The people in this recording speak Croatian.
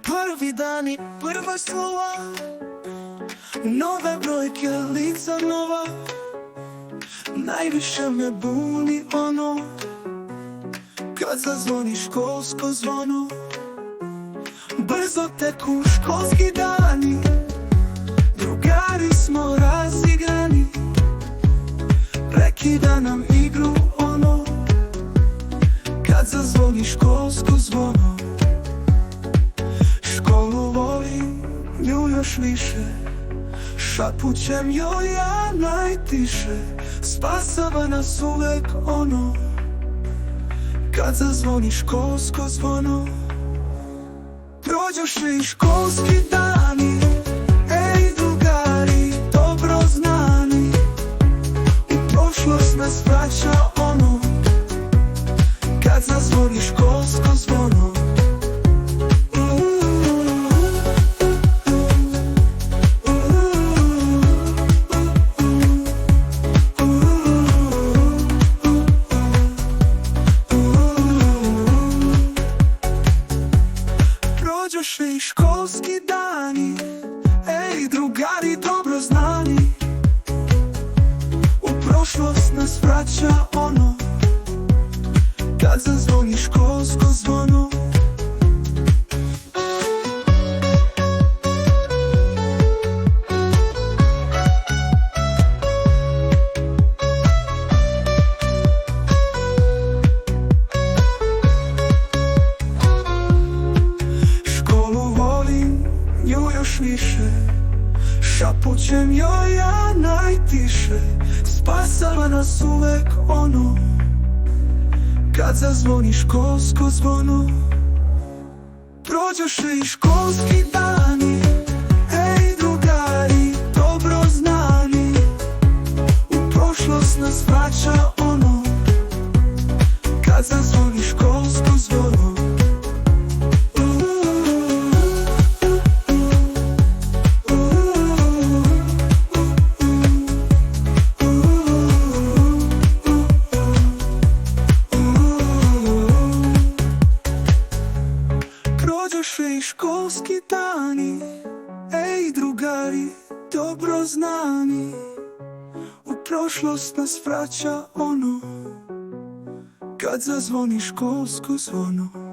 Prvi dani, prva slova, nove brojke, lica nova. Najviše me buni ono kad zazvoni školsko zvono. Brzo teku školski dani, drugari smo razigrani. Prekida nam igru ono kad zazvoni školsko zvono. Školu volim, nju još više, šapućem joj ja najtiše. Spasava nas uvek ono kad zazvoni školsko zvono. Prođoše i školski dani, ej drugari, dobro znani. U prošlost nas vraća ono kad zazvoni školsko zvono. Prođoše i školski dani, ej drugari dobro znani. U prošlost nas vraća ono kad zazvoni školsko zvono. Još više, šapućem joj ja najtiše. Spasava nas uvek ono kad zazvoni školsko zvono. Prođoše i školski dani, ej drugari, dobro znani. U prošlost nas vraća ono kad zazvoni školsko zvono. Prođoše i školski dani, ej drugari, dobro znani. U prošlost nas vraća ono kad zazvoni školsko zvono.